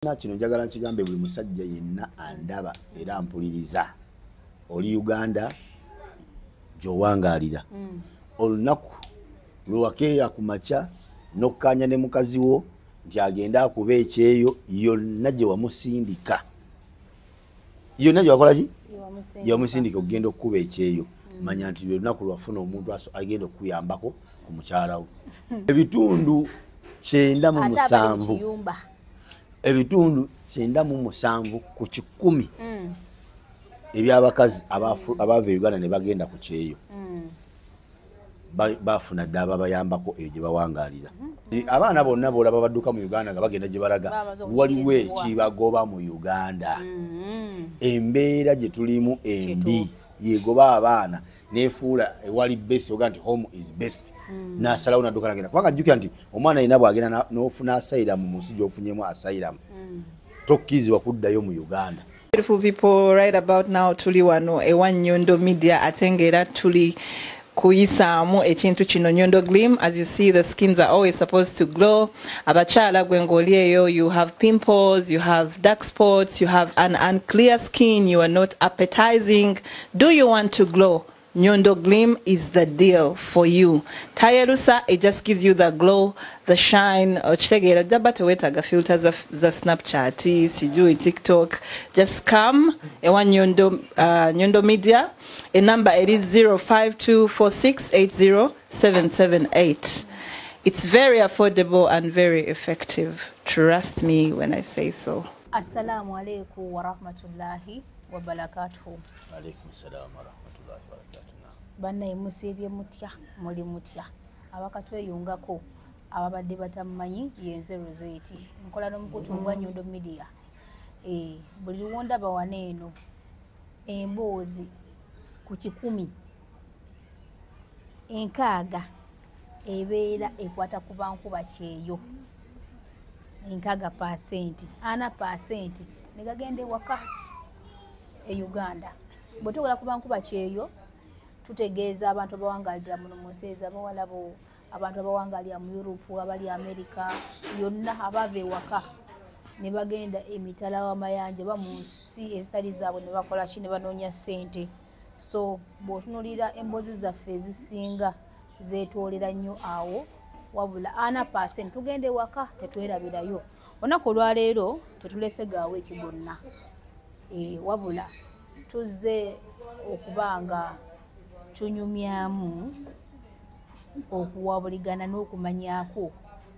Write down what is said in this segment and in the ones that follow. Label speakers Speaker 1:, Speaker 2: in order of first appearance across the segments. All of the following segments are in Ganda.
Speaker 1: Kino njagala nkigambe buli musajja yenna andaba era ampuliriza oli Uganda gy'owangaalira olunaku lwe wakeeya ku makya n'okkaanya ne mukazi wo nti agenda akuba ekyeyo yonna gye wamusindika yonna gye wakola ki gye wamusindika okugenda okukuba ekyeyo manya nti olunaku lwafuna omuntu agenda okukuyambako ku mukyala wo ebitundu 97 ebitundu 97 ku 100 eby'abakazi abaava Uganda ne bagenda ku kyeyo bafuna dda ababayambako eyo gye bawangaalira abaana bonna boolaba badduka mu Uganda nga bagenda gye balaga waliwo ekibagoba mu Uganda embeera gye tulimu embi yegoba abaana nefuula ewali best oga nti home is best nasalawo nadduka nagenda kubanga jjukira nti omwana yenna bw'agenda n'ofuna asylum mu nsi gy'ofunyemu asylum tokkirizibwa kuddayo mu Uganda.
Speaker 2: Beautiful people, right about now tuli wano ewa Nyondo Media atengera tuli kuyisamu ekintu kino Nyondo Gleam. As you see, the skins are always supposed to glow. Abachala gwengolieyo, you have pimples, you have dark spots, you have an unclear skin, you are not appetizing. Do you want to glow? Nyondo Gleam is the deal for you. Tayerusa, it just gives you the glow, the shine. Ochegera dabate wetaga filters of the Snapchat, sijui TikTok. Just come ewa Nyondo Media. A number it is 0524680778. It's very affordable and very effective. Trust me when I say so.
Speaker 3: Assalamu alaikum wa rahmatullahi wa barakatuhu.
Speaker 1: Alaikum salam wa rahmatullahi wa barakatuh.
Speaker 3: Banna musibye mutya muli mutya abakatweyungako ababadde batamanyi yenze Rosette nkola n'omukutu gwa Nyondo Media buli luwonda bawaneeno emboozi ku 10 enkaaga ebeera ekwata ku bankuba kyeyo enkaaga 4% negagende waka Uganda bwetugala ku bankuba kyeyo tutegeeza abantu abawangalira muno museza abawalabo abantu abawangalira mu Europe abali America yonna abave waka ne bagenda emitala w'amayanja ba mu nsi ezitali zaabwe ne bakola kine banoonya sente so bw'otunulira embozi zaffe ezisinga zeetoolera nnyo awo wabula 4% tugende waka tetwerabirayo olunaku olwaleero tetulese gaawo ekigonna wabula tuzze okubanga tunyumyamu okuwabuligana n'okumanyako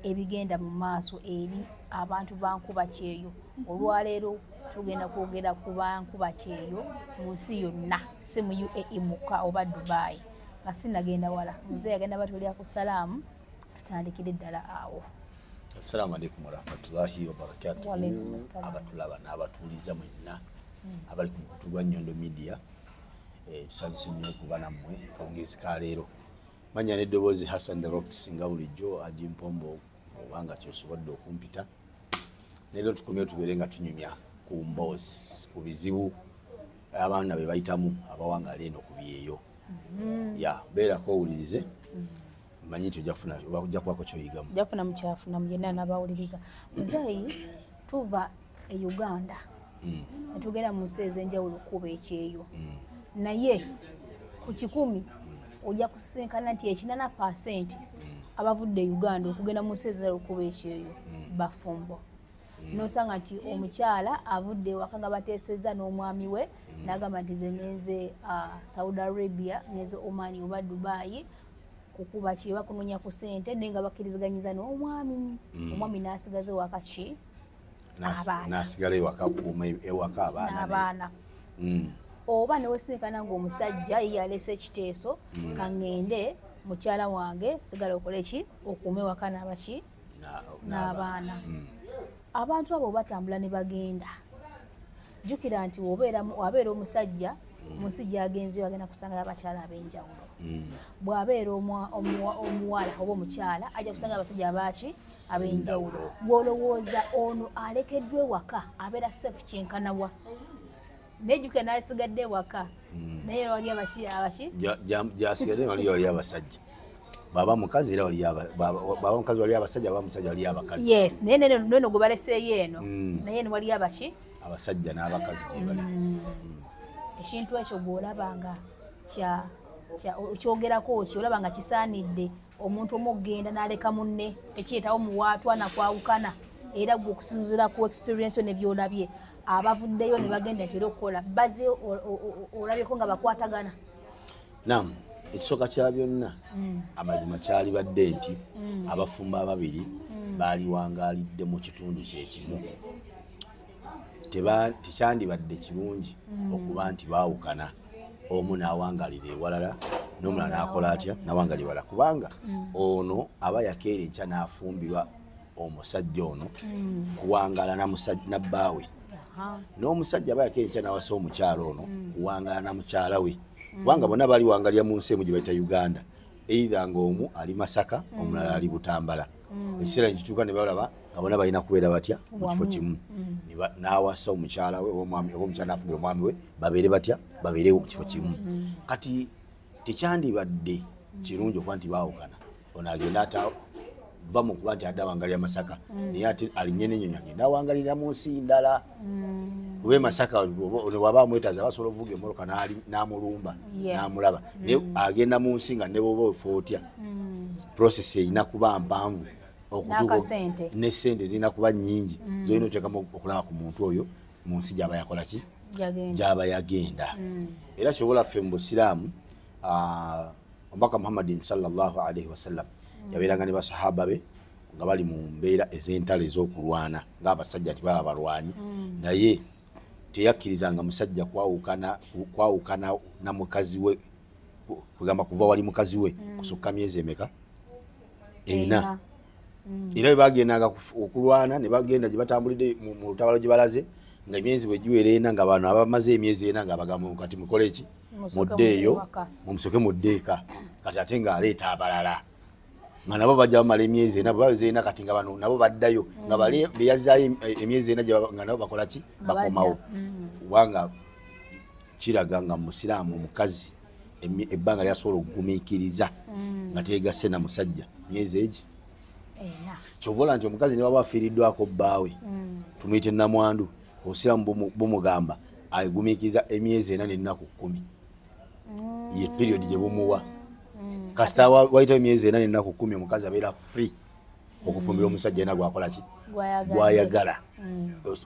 Speaker 3: ebigenda mu maaso eri abantu bankuba kyeyo olwaleero tugenda kwogera ku bankuba kyeyo mu nsi yonna si mu UAE muka oba Dubai nga sinagenda wala nze yagenda batulira ku salaamu tutandikire ddala awo.
Speaker 1: Assalamu alaikum warahmatullahi wabarakatuh. Abatulaba n'abatuuliza mwenna abali ku mukutu gwa Nyondo Media tusabise nnyo okuba nammwe pongezi kaleero manya n'eddoboozi Hassan the Rock singa bulijjo ajimpombo obanga kyosobodde okumpita neero tukomye tubeere nga tunyumya ku mboozi ku bizibu abaana be bayitamu abawangaala eno ku byeyo beerako owulirize manyi nti ojja kubako kyoyigamu
Speaker 3: jafuna mukyafu namuyenna n'abawuliriza muzeeyi tuva e Uganda netugenda mu nsi ez'enjawulo okuba ekyeyo naye ku 10 ojja kusinkana nti 80% abavudde Uganda okugenda mu nsi ez'enjawulo okuba ekyeyo bafumbo nosanga nti omukyala avudde waka nga bateesezza n'omwami we n'agamba nti ze ngenze Saudi Arabia ngenze Oman oba Dubai kukuba kye bakunoonya ku sente naye nga bakkiriziganyiza n'omwami omwami n'asigaze waka ki
Speaker 1: n'asigala ewaka abaana
Speaker 3: oba newesinkana ng'omusajja ye yalese ekiteeso kaŋŋende mukyala wange sigala okole ki okuume waka n'abaki n'abaana abantu abo batambula ne bagenda jjukira nti wabeera omusajja mu nsi gy'agenze bagenda kusanga abakyala ab'enjawulo bw'abeera omuwala oba omukyala ajja kusanga abasajja abaki ab'enjawulo gw'olowooza ono alekeddwa ewaka abeera safe kyenkanawa nejjukira n'asigadde ewaka naye wali abaki
Speaker 1: gyasigadde wali abasajja baba mukazi era wali baba mukazi wali abasajja baba musajja wali abakazi.
Speaker 3: Yes, neno gwe baleseeyo eno naye wali abaki
Speaker 1: abasajja n'abakazi gye bali.
Speaker 3: Ekintu ekyo gw'olabanga kyogerako ki olabanga kisaanidde omuntu omugenda n'aleka munne tekiyitawo muwaatwa nakwawukana era gwe okusinziira ku experience yo ne byolabye abavuddeyo ne bagenda ntera okukola bazze olabyeko nga bakwatagana.
Speaker 1: Naam, ekisooka kya byonna amazima kyali badde nti abafumba ababiri baali wangaalidde mu kitundu kyekimu. Tekyandibadde kirungi okuba nti baawukana omu n'awangaalira ewalala n'omulala n'akola atya n'awangaalira ewalala kubanga ono aba yakeera enkya n'afumbirwa omusajja ono kuwangaala nabbaawe n'omusajja aba yakeera enkya n'awasa omukyala ono kuwangaala na mukyala we kubanga bonna baali wangalira mu nsi emu gye bayita Uganda either ng'omu ali Masaka omulala ali Butambala. Ekiseera nekituuka ne balaba nga bonna balina kubeera batya mu kifo kimu n'awasa omukyala we oba omukyala n'afumbira omwami we babeere batya babeere mu kifo kimu. Kati tekyandibadde kirungi okuba nti baawukana ono agenda ava mu kuba nti adda awangalira Masaka naye ate alinye n'ennyonyi agenda awangalira mu nsi ndala kuba Masaka waba amwetaaza basobola okuvuga emmoloka n'amulumba n'amulaba naye agenda mu nsi nga ne bwoba ofa otya process erina kuba mpanvu ne ssente zirina kuba nnyingi zolina oteekamu okulaba ku muntu oyo mu nsi gy'aba yakola ki gy'aba yagenda. Era kyobola ffe mu Busiraamu omubaka Muhammadin sallallahu alaihi wasallam yabeeranga ne basahaba be nga bali mu mbeera ez'entalo ez'okulwana ng'abasajja tibaba balwanyi naye teyakkirizanga musajja kwawukana na mukazi we kugamba kuva wali mukazi we kusukka myezi emeka ena. Era bwe bagendanga okulwana ne bagenda gye batambulidde mu lutabalo gye balaze nga emyezi bwe giwera ena nga bano abamaze emyezi ena nga bagamba kati mukole ki muddeeyo mumusoke muddeeka kati ate ng'aleeta abalala nga nabo bajja bamala emyezi ena bwe ena kati nga bano nabo baddayo nga bali beyazaayo emyezi ena nga nabo bakola ki bakomawo kubanga kiraga nga Musiraamu omukazi ebbanga lyasobola okugumiikiriza nga teegase na musajja myezi egi kyovola nti omukazi ne waba afiiriddwako bbaawe tumuyite namwandu Obusiraamu bumugamba agumiikiriza emyezi ena n'ennaku 10 ye period gye bumuwa kasita wayitawo emyezi ena n'ennaku 10 omukazi abeera free okufumbira omusajja ena gwakola ki gwayagala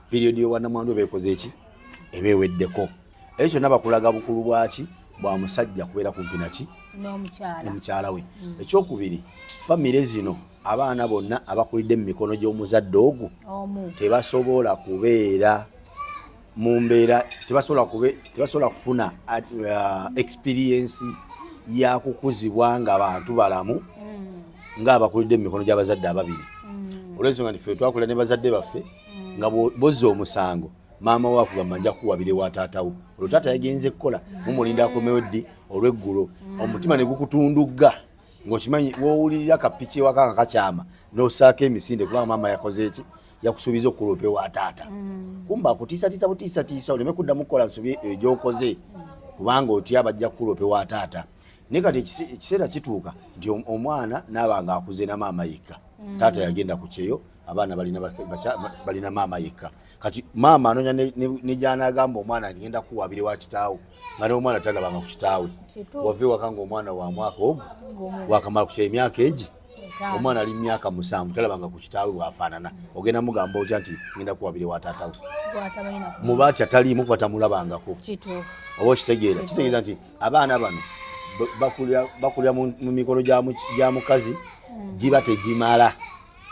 Speaker 1: period yowanamwandu ebeekoze eki eba eweddeko ekyo kyonna bakulaga bukulu bwaki bwa musajja kubeera kumpi naki n'omukyala we. Ekyokubiri famire zino abaana bonna abakulidde mu mikono gy'omuzadde ogwo tebasobola kubeera mu mbeera tebasobola kufuna experience ya kukuzibwa nga abantu balamu ng'abakulidde mu mikono gy'abazadde ababiri. Olw'ensonga nti ffe twakulira ne bazadde baffe nga bozza omusango maama we akugamba nja kuwabire wa taatawo olwo taata yagenze kukola mumulinda akomewo ddi olw'eggulo omutima ne gukutundugga ng'okimanyi woowulirira akapiki ewaka nga kakyama n'osaako emisinde kubanga maama yakoze eki yakusuubiza okulopa ewa taata kumba akutiisatiisa butiisatiisa oleme kuddamu kukola nsobi egyokoze kubanga otya bajja kukulopa ewa taata. Naye kati ekiseera kituuka nti omwana naaba nga akuze na maama yekka taata yagenda ku kyeyo abaana balina maama yekka kati maama anoonya ne gy'anaagamba omwana agenda kuwabire wa kitaawe nga n'omwana talabanga ku kitaawe wave waka ng'omwana wa mwaka ogwo wakamala ku kyeyo emyaka egi omwana ali myaka 7 talabanga ku kitaawe bwafaanana ogenda mugamba otya nti ngenda kuwabire wa taatawe muba atya taliimu kuba tamulabangako oba okitegeera kitegeeza nti abaana bano bakulira mu mikono gya mukazi giba tegimala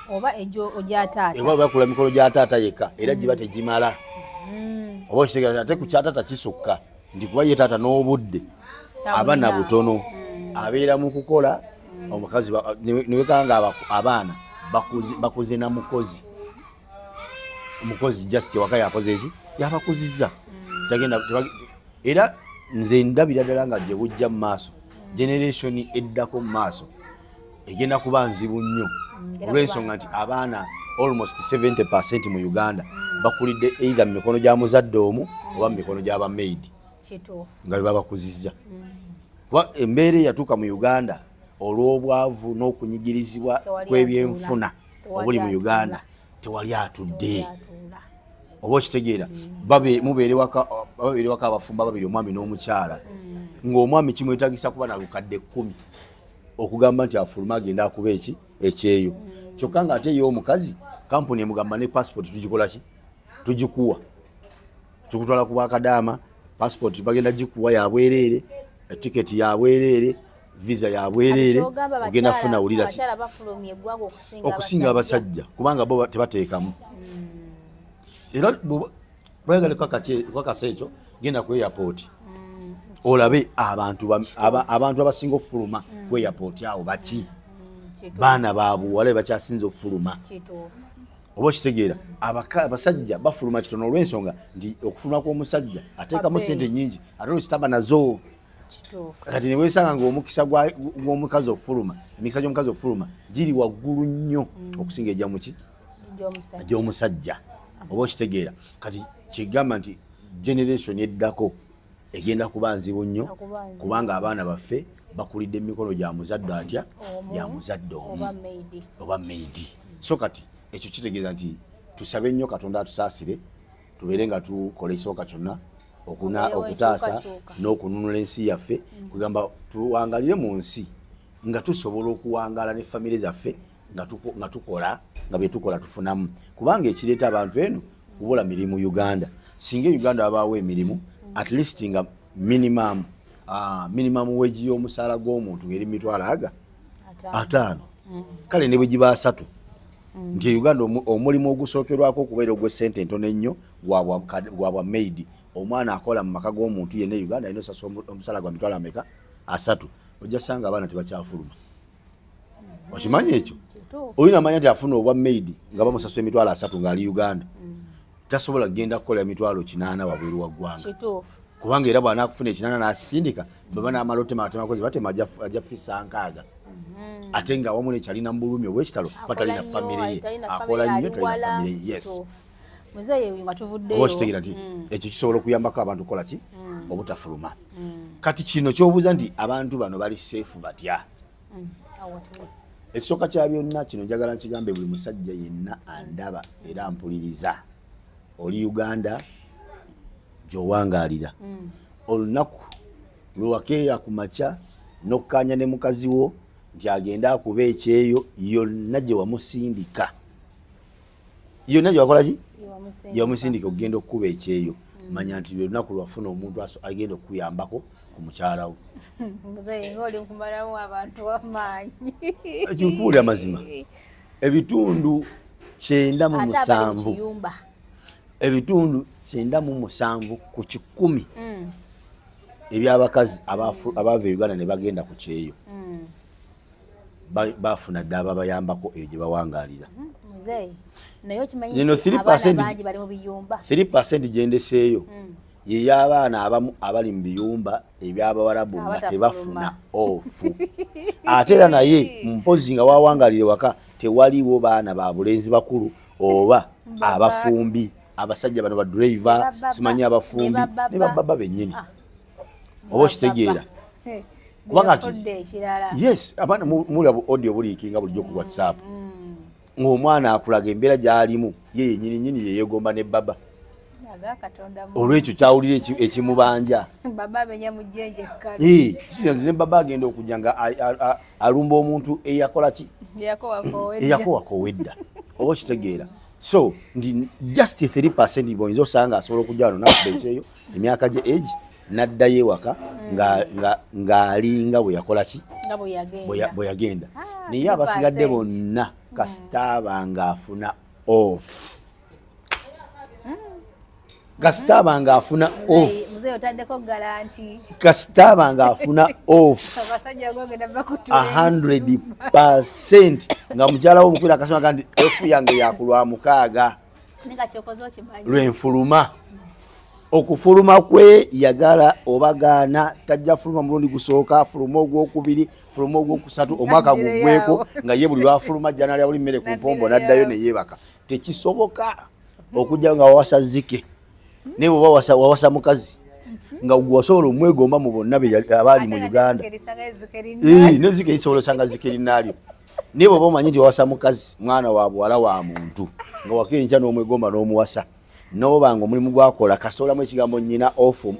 Speaker 3: oba ejo ogya taata
Speaker 1: oba bakula mikono gya taata yekka era giba tegimala oba okitegeera ate ku kyataata kisukka nti kuba ye taata n'obudde abaana butono abeera mu kukola omukazi niwekanga abaana bakuze na mukozi omukozi just waka yakoze eki yabakuzizza tagenda era nze ndabira ddala nga gye bujja mu maaso generation eddako mu maaso egenda kuba nzibu nnyo olw'ensonga nti abaana almost 70% mu Uganda bakulidde either mu mikono gya muzadde omu oba mu mikono gy'abamaidi nga bebabakuzizza. Embeera eyatuuka mu Uganda olw'obwavu n'okunyigirizibwa kw'ebyenfuna obuli mu Uganda tewali atudde. Oba okitegeera mubeere waka abafumba babiri, omwami n'omukyala, ng'omwami kimwetagisa kuba na lukadde 10 okugamba nti afuluma agenda akuba ekyeyo. Kyokka nga ate ye omukazi kampuni emugamba ne passport tugikola ki? Tugikuwa. Tukutwala ku Bwakadaama, passport bagenda gikuwa ya bwereere, etiketi ya bwereere, visa ya bwereere, ogenda funa ulira ki? Okusinga abasajja kubanga bo tebateekamu. Era bayagala kakasa ekyo genda ku airport olabe abantu abasinga okufuluma ku airport awo baki? Baana babuwala bakyasinza okufuluma. Oba okitegeera abasajja bafuluma kitono olw'ensonga nti okufuluma kw'omusajja ateekamu sente nnyingi ate olwekitaba nazo. Kati ne weesanga ng'omukisa gw'omukazi okufuluma, emikisa gy'omukazi okufuluma giri waggulu nnyo okusinga egy'omusajja. Oba okitegeera kati kigamba nti generation eddako egenda kuba nzibu nnyo kubanga abaana baffe bakulidde emikono gya muzadde atya? Gya muzadde omu oba maidi. So kati ekyo kitegeeza nti tusabe nnyo Katonda atusaasire tubeere nga tukola ekisooka kyonna okutaasa n'okununula ensi yaffe, kugamba tuwangalire mu nsi nga tusobola okuwangaala ne famire zaffe nga tukola nga bye tukola tufunamu, kubanga ekireeta abantu eno kubula mirimu Uganda. Singa Uganda babaawo emirimu at least nga minimum wage y'omusaala gw'omuntu ngeri $5 kale ne bwe giba 3 nti Uganda omulimu ogusookerwako okubeera ogw'essente entono ennyo gwabwa maid. Omwana akola mu maka g'omuntu yenna Uganda alina osasula omusaala gwa $3 ojja sanga abaana tebakyafuluma. Okimanyi ekyo? Olina amanya nti afuna obwa maid nga bamusasula $3 ng'ali Uganda tasobola kugenda kukola $800 wabweru wa ggwanga, kubanga era bw'anaakufuna $800 n'asindika baba n'amalote matemakozi batema ajja fisa 6 ate nga wamu nekyalina mu bulumi obw'ekitalo batalina famire ye, akola nnyo talina famire ye. Yes. Oba okitegeera nti ekyo kisobola okuyambako abantu kukola ki? Obutafuluma. Kati kino ky'obuuza nti abantu bano bali seefu batya? Ekisooka kya byonna kino njagala nkigambe buli musajja yenna andaba era ampuliriza. Oli Uganda gy'owangaalira olunaku lwe wakeeya ku makya n'okkaanya ne mukazi wo nti agenda akuba ekyeyo yonna gye wamusindika, yonna gye wakola ki? Yamusindika okugenda okukuba ekyeyo, manya nti lwe lunaku lwafuna omuntu agenda okuyambako ku mukyala wo. Ekikubuulira amazima ebitundu 97 ku 100 eby'abakazi abaava Uganda ne bagenda ku kyeyo bafuna dda ababayambako eyo gye bawangaalira. Zino 3% gyendeseeyo ye y'abaana abamu abali mu biyumba eby'Abawarabu nga tebafuna ofu. Ate era naye mpozi nga wawangaalire waka tewaliwo baana ba bulenzi bakulu oba abafumbi, abasajja bano ba driver simanyi abafumbi ne bababa bennyini. Oba okitegeera kubanga nti yes abaana muli audio buliikinga bulijjo ku WhatsApp ng'omwana akulaga embeera gy'alimu ye yennyini yeegomba ne baba olw'ekyo kyawulira ekimubanja ne baba agenda okujja nga alumba omuntu eyakola ki? Eyakowako wedda. Oba okitegeera. So ndi just 3% boyinza osanga asobola okujja wano nakuba ekyeyo emyaka gye age n'addayo ewaka ng'alinga bwe yakola ki? Bwe yagenda. Naye abasigadde bonna kasitaaba ng'afuna off. Kasitaaba ng'afuna off. Kasitaaba ng'afuna off 100% nga mukyala wo omukwira akasoma kandi efu yange yakulwa 6 lw'enfuluma. Okufuluma kwe yagala obagaana tajja fuluma mulundi gusooka, fuluma ogwokubiri, fuluma ogwokusatu, omwaka gugweko nga ye buli lwafuluma jjana lya buli mmere ku mpombo n'addayo ne yeebaka. Tekisoboka okujja nga wawasa zike ne bw'oba wawasa mukazi nga gwasobola omwegomba mu bonna abaali mu Uganda nezike isobola osanga zikerinaalyo naye bw'oba omanyi nti wawasa mukazi mwana wa buwala wa muntu nga wakirinkya n'omwegomba n'omuwasa n'obanga omulimu gwakola kasitolamu ekigambo nnyina ofu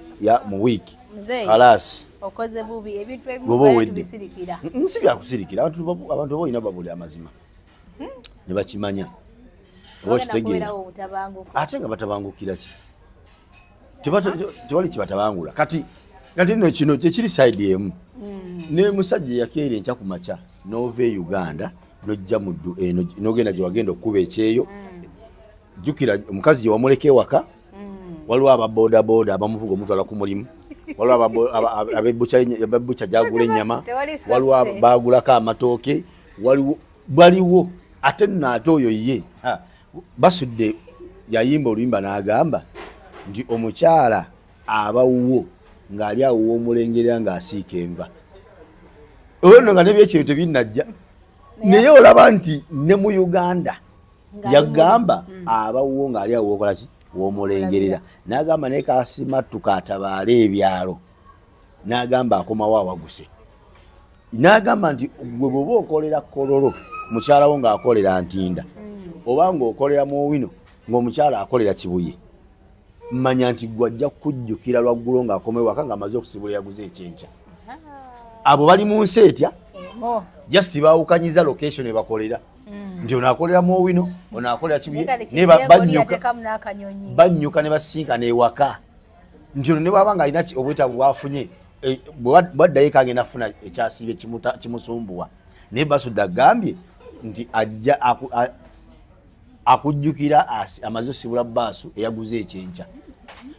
Speaker 1: mu wiiki kalaasi
Speaker 3: okoze bubi ebintu ebimu bisirikira
Speaker 1: nsi byakusirikira abantu boolina babuli amazima ne bakimanya oba kitegeera ate nga batabangukira ki tewali kibatabangula kati nno kino kyekiri side emu ne musajja yakeera enkya ku makya n'ova e Uganda n'ojja n'ogenda gye wagenda okukuba ekyeyo jjukira omukazi gye wamuleka ewaka waliwo ababoodaboda abamuvuga omutwala ku mulimu waliwo abebbuca gyagula ennyama waliwo bagulako amatooke waliwo ate nno ate oyo ye basudde yayimba oluyimba n'agamba nti omukyala abawuwo ng'ali awuwo omulengerera ng'asiika enva olwo nga nebyekyo tebinnajja naye olaba nti ne mu Uganda yagamba abawuwo ng'ali awuwo okolaki w'omulengerera n'agamba naye kasimattuka atabaale ebyalo n'agamba akomawo awaguse n'agamba nti gwe bw'oba okolera kololo mukyalawo ng'akolera ntinda oba ng'okolera mu wino ng'omukyala akolera kibuye manya nti gwajja kujjukira lwaggulo ng'akomewo waka ng'amaze okusibula yaguze ekyenkya abo bali mu nsi etya just baawukanyiza location ebakolera nti ono akolera mu wino ono akolera kibuye bannyuka ne basinkana ewaka nti ono ne bwaba ng'alina obwetaavu bwafunye bwaddayo kagenda afuna ekyasiibye kimusumbuwa naye basudde agambye nti ajja akujjukira amaze osibula baasu eyaguze ekyenkya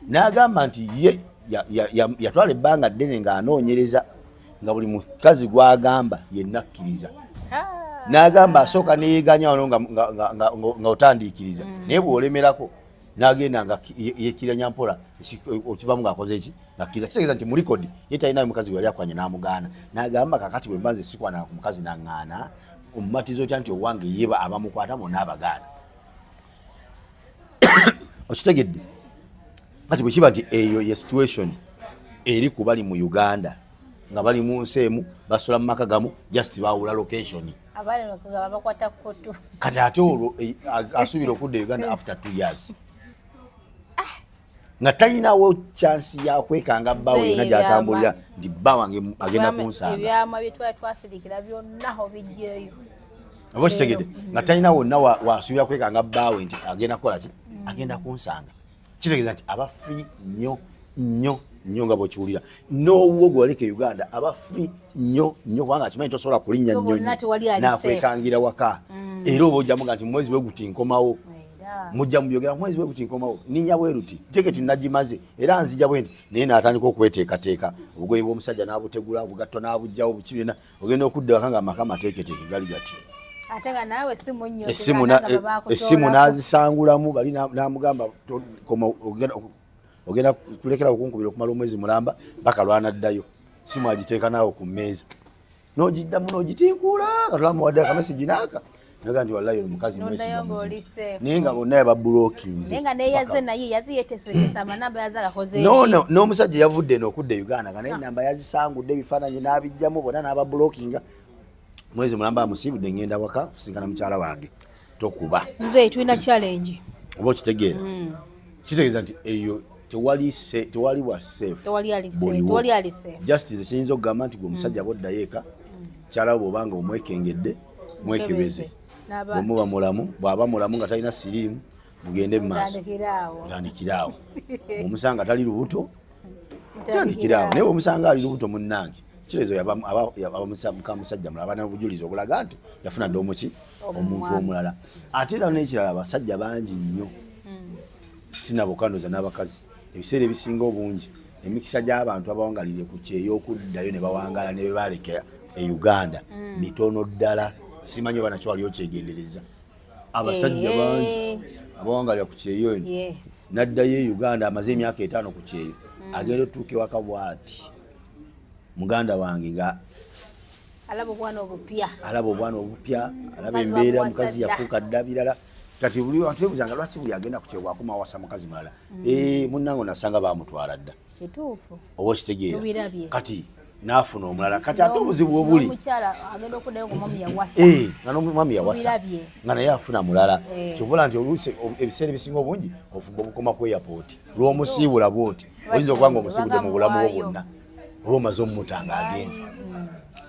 Speaker 1: n'agamba nti ye yatwala ebbanga ddene ng'anoonyereza nga buli mukazi gw'agamba yenna akkiriza n'agamba asooka neyeeganya wano nga otandiikiriza naye bw'olemerako n'agenda nga yekkiranya mpola okivamu ng'akoze eki ng'akkiriza kitegeeza nti mu likodi ye talinayo mukazi we yali akwanye n'amugaana n'agamba kakati bwe mbanze sikwana ku mukazi n'aŋŋaana omumatizo otya nti owange yeba abamukwatamu n'abagaana okitegedde kati bwe kiba nti eyo ye situation eri ku bali mu Uganda nga bali mu nsi emu basula mu maka gamu just baawula location kati ate olwo asuubira okudda Uganda after 2 years nga talinawo chance ya kwekanga bbawe yonna gy'atambulira nti bba wange agenda kunsanga
Speaker 3: ebyama bye twali twasirikira byonna obijjeeyo
Speaker 1: oba kitegedde nga talina wonna wasuubira kwekanga bbaawe nti agenda kukola ki agenda kunsanga kitegeeza nti aba free nnyo nga bw'okiwulira n'owuwo gwe waleka Uganda aba free nnyo kubanga akimanyi tosobola kulinnya nnyonyi n'akwekangira waka era oba ojjamu nga nti mwezi bwe guti nkomawo mujja mubyogera mwezi bwe guti nkomawo ninnya bwe ruti tiketi nagimaze era nzija bwe nti naye n'atandika okweteekateeka obugoye bw'omusajja n'abutegula obugatto n'abugjawo buki byonna ogenda okudda waka nga amaka amateeketeeke gali gati
Speaker 3: ate nga naawe essimu nnyo
Speaker 1: essimu n'azisangulamu bali n'amugamba ogenda kulekera okunkubira okumala omwezi mulamba paka lwanaddayo simu agiteeka naawe ku mmeeza n'ogiddamu n'ogitinkula nga tolamuwadde akamesegi n'aka naga nti wallahi omukazi naye nga bonna yababulookinze n'omusajja yavudde n'okudda Uganda nga naye enamba yazisangudde ebifaananyi n'abijjamu bonna n'ababulookinga mwezi mulamba amusibudde ngenda waka kusinkana mukyala wange tokuba
Speaker 3: nze tulina challenge
Speaker 1: oba okitegeera kitegeeza nti eyo tewali wa safe justice kiyinza okugamba nti gwe omusajja boddayo eka mukyala we obanga omwekengedde mwekebeze bwemuba mulamu bw'aba mulamu nga talina siriimu mugende mumaaso tandikiraawo omusanga tali lubuto tandikiraawo naye omusanga ali lubuto munnange kirezo mukamusajja mulala abana obujulizi obulaga nti yafuna dde omuntu omulala ate era n'ekirala abasajja bangi nnyo sinabukandoza n'abakazi ebiseera ebisinga obungi emikisa gy'abantu abawangalire ku kyeyo okuddayo ne bawangala ne bebaleka e Uganda mitono ddala simanyi oba nakyo waliyo kyegendereza abasajja bangi abawangalira ku kyeyo eno n'addayo e Uganda amaze emyaka 5 ku kyeyo agenda otuuka ewaka bw'ati muganda wange nga alaba obwana obupya alaba embeera mukazi yafuuka dda birala kati buli watu buzanga lwaki buli agenda kukyebwa akoma wasa mukazi malala munnango nasanga bamutwala dda
Speaker 3: kituufu
Speaker 1: oba kitegeera kati nafuna omulala kati ate obuzibu obuli
Speaker 3: omukyala agenda okuddayo ku mami yawasa
Speaker 1: nga n'omwami yawasa nga naye afuna mulala kyovula nti oluusi ebiseera ebisinga obungi ofumba obukoma ku airport lw'omusiibula bwoti oyinza okuba nga omusiibudde mu bulamu bwo bwonna oba omaze omumutanga agenze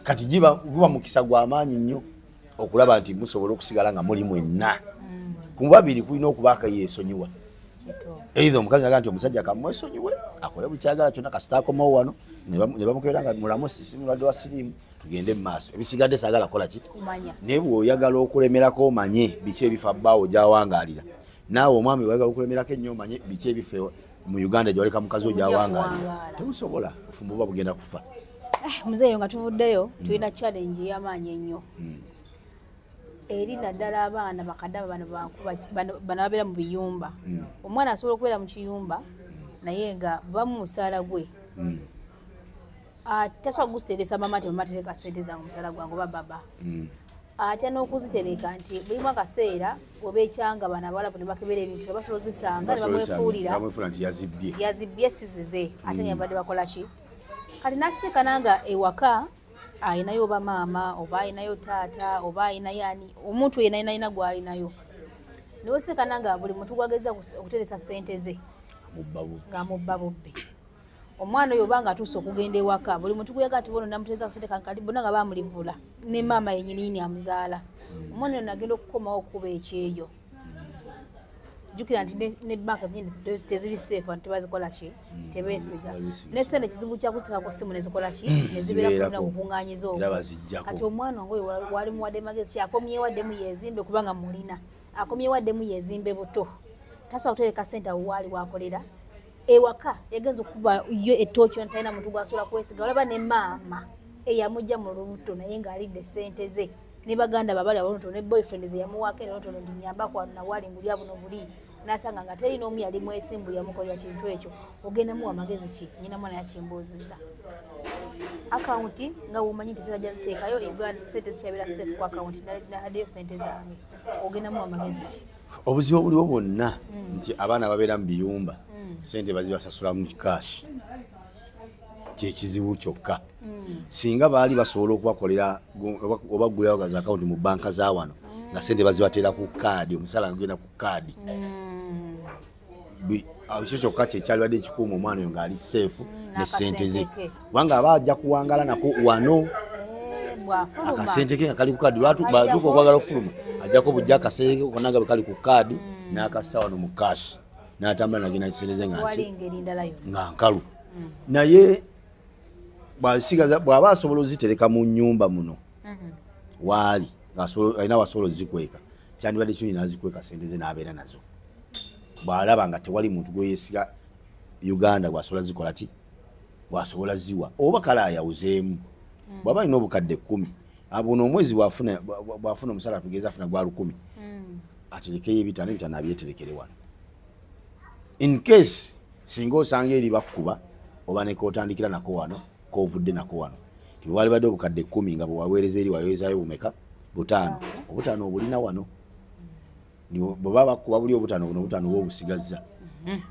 Speaker 1: kati guba mukisa gw'amaanyi nnyo okulaba nti musobola okusigala nga muli mwenna ku babiri kulina okubaako yeesonyiwa either omukazi agaa nti omusajja kamwesonyiwe akole buli kyagala kyonna kasita akomawo wano ne bamukebera nga mulamu sisi mulwadde wa siriimu tugende mu maaso ebisigadde saagala kukola ki naye bw'oyagala okulemerako omanye biki ebifa bbaawo gyawangaalira naawe omwami oyagala okulemerako ennyo omanye biki ebifa mu Uganda gyewaleka mukazi we gyawangaalira tebusobola obufumbo buba bugenda kufa.
Speaker 3: Muzeeyo nga tuvuddeyo tulina challenge ey'amaanyi ennyo eri naddala abaana bakadde bano babeera mu biyumba omwana asobola okubeera mu kiyumba naye nga bamu musaala gwe tasobola kugusiteresa mama nti mama tereka ssente zange omusaala gwange oba baba atya n'okuzitereka nti bulimu akaseera oba ekyanga bano abawalabu ne bakebera ebintu basobola ozisanga ne bamwefuulira
Speaker 1: nti
Speaker 3: yazibbye sizize ate nga badde bakola ki kati nasekana nga ewaka ayinayo oba maama oba ayinayo taata oba ayinayo ani omuntu yenna ayina gw'alinayo newesekana nga buli muntu gwageza okuteresa ssente ze ng'amubba bubbe omwana oyo oba nga atuuse okugenda ewaka buli muntu gweyaga nti bono namutereza ku ssente kankali bonna nga bamulivula ne maama yennyini amuzaala omwana oyo nagenda okukomawo okuba ekyeyo jukira nti ne banka zinyini teziri safe nti bazikola ki tebeesiga n'essente kizibu kyakuziteeka ku ssimu nezikola ki nezibeera kulina kukuŋŋaanyiza okwo kati omwana wange oyo wali muwadde magezi ki akomyewaddemu yezimbe kubanga mulina akomyewaddemu yezimbe buto tasobola kutereka ssente awo waali wakolera ewaka yagenza okuba yo ettooki ono talina muntu gwasobola kwesiga olaba ne maama eyamujja mu lubuto naye ng'alidde ssente ze ne baganda babali abonotono ne boyfriend ze yamuwaako enotono ndi nyambako wano nawaali ngulya buno buli nasanga nga teri n'omu yali mwesimbu yamukolera kintu ekyo ogenda muwa magezi ki nyina mwana yakimbuuzizza akawunti nga womanyi nti sera jaziteekayo sente zikyabera safe ku akawunti naddeyo sente zange ogenda muwa magezi ki
Speaker 1: obuzibu obuliwo bwonna nti abaana babeera mu biyumba sente bazibasasula mu cash kyekizibu kyokka singa baali basobola okubakolera oba ggulawo gaza akawunti mu banka za wano nga sente bazibateera ku kaadi omusala ngagenda ku kaadi ekyo kyokka kyekyalibadde ekikuuma omwana oyo ng'ali seefu ne sente ze kubanga aba ajja kuwangala nako wano akasente ke nga kali ku kaadi baduka okwagala okufuluma ajjako bujja akasente ke konna nga bwe kali ku kaadi n'akassa wano mu kashi n'atambula nagenda sente ze nga nkalu naye bw'aba asobola ozitereka mu nnyumba muno waali alina wasobola ozikweka kyandibadde kirungi n'azikweka sente ze n'abeera nazo bw'alaba nga tewali muntu gweyesiga Uganda gwasobola zikola ki gwasobola ziwa oba kale ayawuzeemu bw'aba alina obukadde 10 buno omwezi bw'afuna omusala tugeza afuna gwa 10 aterekeyo ebitaano abyeterekere wano in case singa osanga eri bakkuba oba nekotandikira nako wano kovudde nako wano tiwali badde obukadde 10 nga bwaweereza eri waweerezayo bumeka 5 obutaano obulina wano bw'oba bakkuba buli obutaano buno obutaano bwobusigazza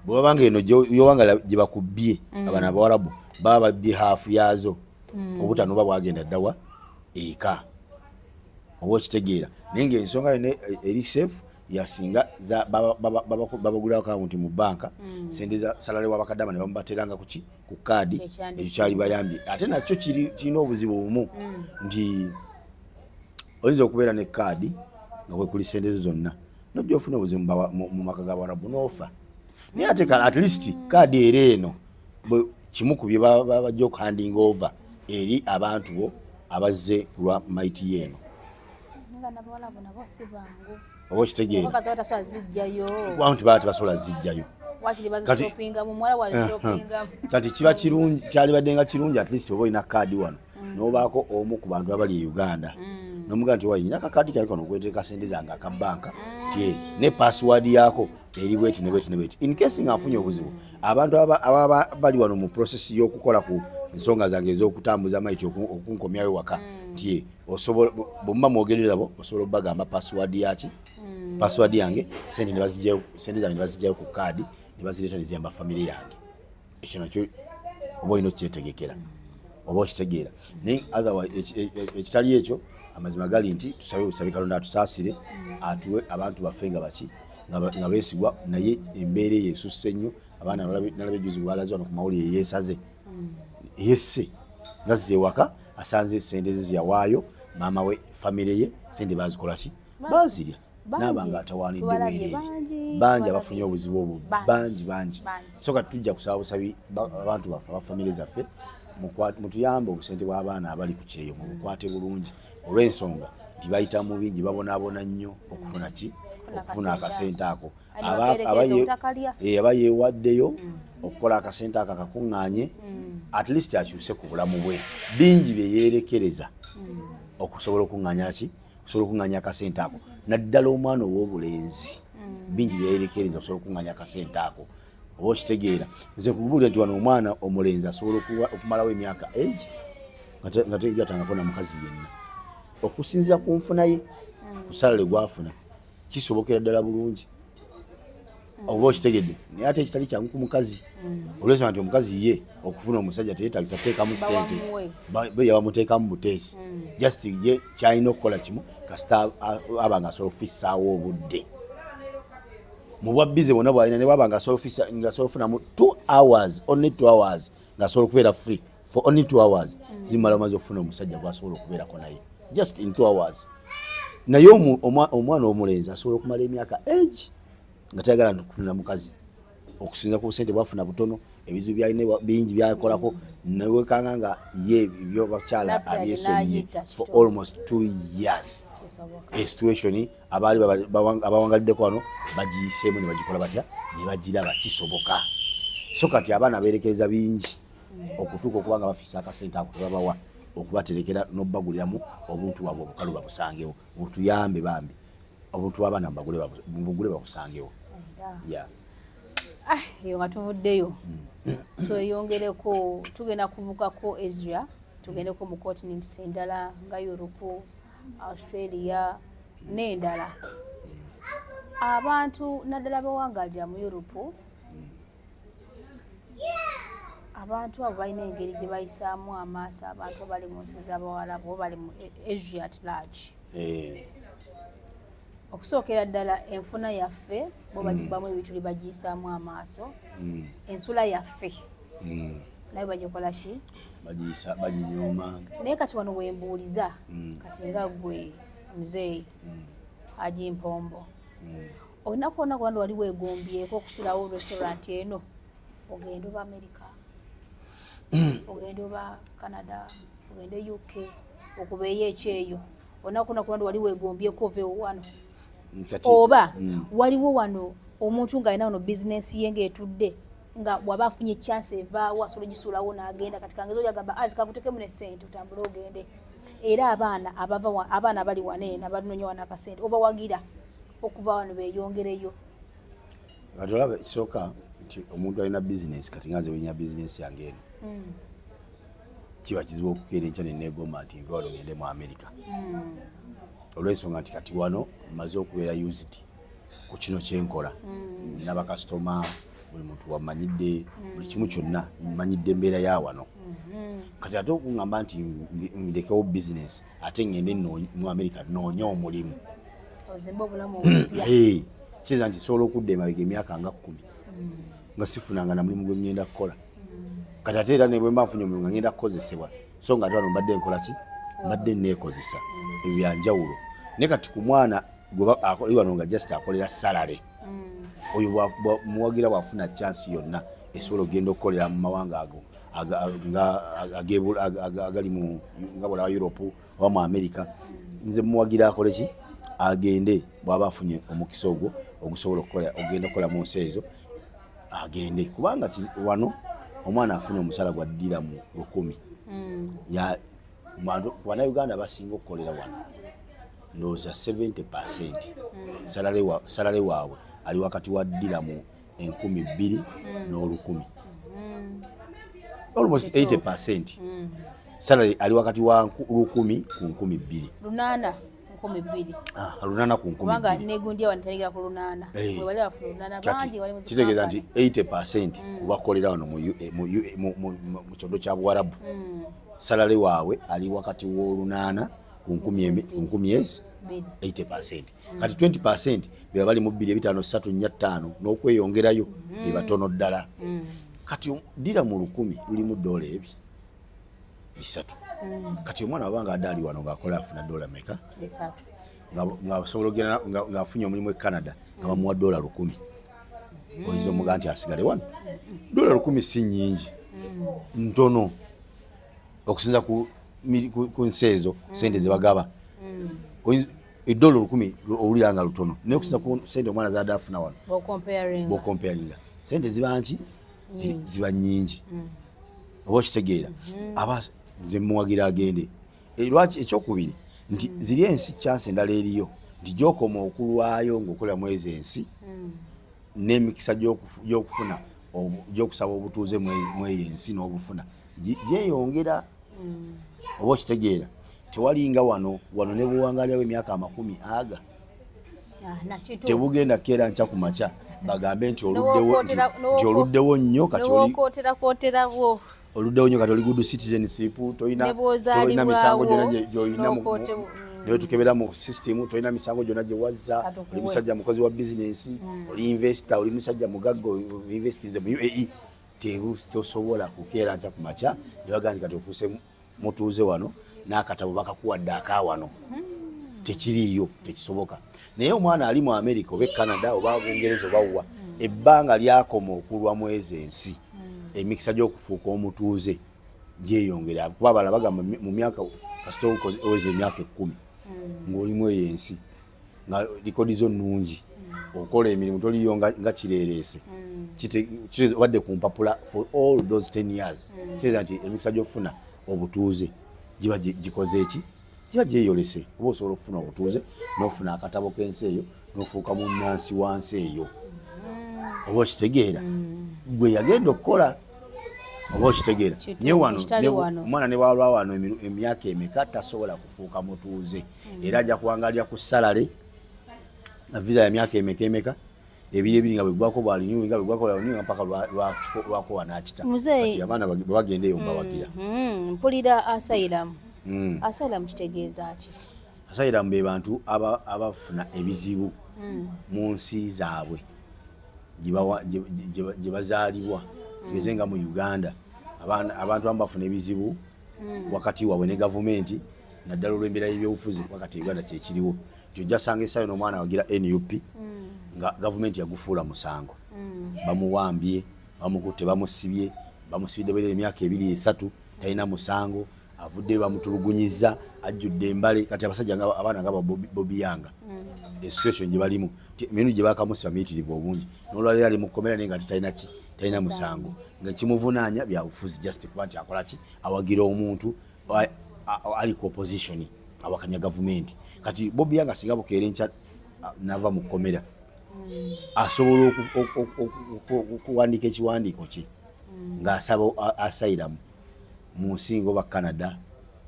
Speaker 1: bw'oba nga eno yowanga gye bakubbye abaana abawarabu baba babbye haafu yazo obutaano oba bwagenda ddawa eka oba okitegeera naye ngaensonga yonna eri safe yasinga babagulirawo akawunti mu banka sente za salale wabakaddama ne bamubateranga kuki ku kaadi ekyo kyali bayambye ate nakyo kirina obuzibu bumu nti oyinza okubeera ne kaadi nga kwekuli sente ze zonna nojja ofuna obuzibu mu maka g'Abarabu n'ofa naye ate at least kaadi era eno kimu ku bye bajja okuhanding over eri abantu bo abazze lwa maiti yeeno oba okitegeera abantu baba tebasobola zijjayo kati kiba kirungi kyalibadde nga kirungi at least oba olina kaadi wano n'obaako omu ku bantu abali e Uganda n'omugaa nti wayina akakaadi kaali kano okweteeka sente zange akabanka ti ne password yaako eri bweti ne bweti ne bweti in case nga nfunye obuzibu abantu ababa bali wano mu process y'okukola ku ensonga zange ez'okutambuza maiti okunkomyayo waka ti osobola bwemba mwogererabo osobola obbagamba password yaki password yange sente zange nebazijjayo ku kaadi nebazireeta neziyamba famire yange ekyo nakyo oba olina okyetegekera oba okitegeera naye ekitali ekyo amazima gali nti tusabe busabe Katonda atusaasire atuwe abantu baffe nga baki nga beesigwa naye embeera eyo esusse nnyo abaana nalaba ejuzi bwalaze wano ku mawulire yeesaze yesse nga zize ewaka asanze sente ziyawaayo maama we famire ye sente bazikolaki bazirya n'abanga atawaanidde bwereere bangi abafunye obuzibu obwo bangi so kati tujja kusaba busabi abantu baffe abafamire zaffe mutuyambe obusente bw'abaana abali ku kyeyo mu bukwate bulungi olw'ensonga nti bayita mu bingi babonaabona nnyo okufuna ki okufuna akasente ako aba yeewaddeyo okukola akasente ako akakuŋŋaanye at least akyuse ku bulamu bwe bingi bye yeerekereza okusobola okuŋŋaanya ki okusobola okuŋŋaanya akasente ako naddala omwana ow'obulenzi bingi bye yeerekereza okusobola okuŋŋaanya akasente ako oba okitegeera nze kubuulira nti wano omwana omulenzi asobola okumalawo emyaka egi nga tegatangako na mukazi yenna okusinziira ku nfuna ye ku salale gwafuna kisobokera ddala bulungi oba okitegedde naye ate ekitali kyangu ku mukazi olwensonga nti omukazi ye okufuna omusajja teyetagisa teekamu ssente be yabamuteekamu buteesi just ye kyalina okukola kimu kasita aba nga asobola okufissaawo obudde mu bwa bize bwonna bwalina ne bwaba nga asobola okufunamu 2 hours only 2 hours ng'asobola okubeera free for only 2 hours zimala omaze okufuna omusajja gw'asobola okubeerako naye just in 2 hours naye omwana omulenzi asobola okumala emyaka egi nga tayagala kufuna mukazi okusinza ku busente bwafuna butono ebizibu byalina bingi byakolako newekanga nga ye byobakyala abyesonyiye for almost 2 years situation abawangaliddeko wano bagiyiseemu ne bagikola batya ne bagiraba kisoboka so kati abaana beerekereza bingi okutuuka okuba nga bafisa akasente ako tebabawa okubaterekera n'obbaguliramu obuntu bwabwe obukalu babusangewo butuyambe bambi obuntu bw'abaana mubugule babusangewo
Speaker 3: eyo nga tuvuddeyo tweyongereko tugenda kuvukako Asia tugendeko mu continents endala nga Europe Australia n'endala abantu naddala bawangaalira mu Europe abantu abo balina engeri gye bayisaamu amaaso abantu bali mu nsi z'Abawarabu bali mu Asia at large okusookera ddala enfuna yaffe bo bagibbamu ebituli bagiyisaamu amaaso ensula yaffe naye bagikola ki
Speaker 1: baginyooma
Speaker 3: naye kati wano wembuuliza kati nga gwe muzeeyi Ajimpombo olina kuona kwandi wali weegombyeko okusulawo restaurant eno ogenda oba America ogenda oba Canada ogenda UK okubeeyo ekyeyo olina kuona kwandi wali weegombyeko oveewo wano oba waliwo wano omuntu ng'alina wano bizinensi ye ng'etudde nga bw'aba afunye chance evaawo asobola ogisuulawo n'agenda kati kangezo lyagamba azikakutekemu ne ssente otambule ogende era abaana abali waneena balinoonya wano akasente oba wagira okuva wano beeyongereyo
Speaker 1: kati olaba ekisooka nti omuntu alina bizinensi kati nga nze bwenyina bizinensi yange eno kiba kizibu okukeera enkya neneegomba nti nva wano ngende mu America olw'ensonga nti kati wano mmaze okubeera used ku kino kyenkola nina bakasitoma buli muntu wamanyidde buli kimu kyonna mmanyidde embeera ya wano kati ate okuŋŋamba nti ndekewo bizinensi ate ngende mu America noonya omulimu
Speaker 3: ozimba obulamu
Speaker 1: kiza nti sobola okudda emabega emyaka nga 10 nga sifunanga na mulimu gwe ngenda kukola kati ate era ne bwe mba nfunye omulimu nga ngenda kukozesebwa so nga ate wano mbadde nkola ki mbadde neekozesa ebyo byanjawulo naye kati ku mwana gwe wano nga just akolera salale oyo muwagira bwafuna chance yonna esobola okugenda okukolera mu mawanga ago agali nga bwolaba Europe oba mu America nze muwagira akole ki agende bw'aba afunye omukisa ogwo ogusobola okugenda okukola mu nsi ezo agende kubanga wano omwana afuna omusala gwaddira mu 10 Bannayuganda basinga okukolera wano ndowooza 70% salale waabwe ali wakati wa ddiramu 2,000 n'olukumi almost 80% salary ali wakati wa 10,000 ku 2,000
Speaker 3: lunana 2,000
Speaker 1: lunana ku 10,000
Speaker 3: kubanga negundi awantalika ku lunana bwe bali bafuna lunana bangi wali muziki
Speaker 1: kitegeeza nti 80% kubakolera wano mu kyondo kya Buwarabu salale waabwe ali wakati w'olunana ku 10,000 80%. Kati 20% be bali mu 2,535 n'okweyongerayo be batono ddala. Kati dira mu 100 lulimu $3 bisatu. Kati omwana wabanga adali wano ng'akola afuna $3 meka
Speaker 3: bisatu
Speaker 1: nga asobola okugenda ng'afunye omulimu e Canada nga bamuwa $10,000 oyinza omuga nti asigale wano $10,000 si nnyingi ntono okusinza ku nsi ezo sente ze bagaba $10,000 owulira nga lutono naye okusinza ku sente omwana zaadde afuna wano bw'okomparinga sente ziba nki ziba nnyingi oba okitegeera aba nze muwagira agende lwaki ekyokubiri nti ziri ensi chance endala eriyo nti gyokoma okulwayo ng'okola mwezi ensi n'emikisa gy'okufuna gy'okusaba obutuuze mweyo ensi n'obufuna gyeyongera oba okitegeera tewalinga wano ne buwangalyawo emyaka 10 tebugenda keera nkya ku makya bagambe nti oluddewo nnyo kati oluddewo nnyo kati oli good citizenship toyina misango gyonna gy'oyina newe tukebera mu system toyina misango gyonna gye wazza oli musajja mukozi wa business oli investor oli musajja mugagga investinze mu UAE tosobola kukeera nkya ku makya nebagambe kati ofuuse mutuuze wano n'akatabo bakakuwadde akawano tekiriyo tekisoboka naye omwana ali mu America oba Canada oba Bungereza oba wa ebbanga lyakoma okulwa mwezi ensi emikisa gy'okufuuka omutuuze gyeyongera kuba abala bagamba mu myaka kasita oweze emyaka 10 ng'olimu eyo ensi nga likodi zo nnungi okola emirimu toliyo nga kireereese obadde ku mpapula for all those 10 years kitegeeza nti emikisa gy'okufuna obutuuze giba gikoze eki giba gyeyolese oba osobola okufuna obutuuze n'ofuna akatabo k'ensi eyo n'ofuuka mu nnansi wansi eyo oba okitegeera gwe yagenda okukola oba okitegeera nye wano omwana ne bwalwa wano emyaka emeka tasobola kufuuka mutuuze era ajja kuwangalya ku salale na visa ya myaka emeka ebiri nga bwegwako bwaliniwe nga bwegwako bwaliniwe mpaka lwako wanakita kati abaana bagenda eyo mbawagira
Speaker 3: mpulira asylum kitegeeza ki
Speaker 1: asylum be bantu abafuna ebizibu mu nsi zaabwe gye bazaalibwa tugeze nga mu Uganda abantu bafuna ebizibu wakati waabwe ne gavumenti naddala olw'embeera y'ebyobufuzi wakati Uganda kyekiriwo gyojja sanga esayo n'omwana wagira NUP nga gavumenti yagufuula musango bamuwambye bamukutte bamusibye bwere emyaka 2-3 talina musango avudde bamutulugunyiza ajjudde embale kati abasajja abaana nga Bobby Yanga situation gye balimu minu gye bakamusiba miyitirivu obungi n'olwaliro ali mu kkomera naye nga talina musango nga kimuvunaanya byabufuzi just kuba nti akola ki awagira omuntu ali ku opposition awakanya gavumenti kati Bobby Yanga singa bukeera enkya nava mu kkomera asobola okuwandiika ekiwandiiko kye ng'asaba asylum mu nsinga oba Canada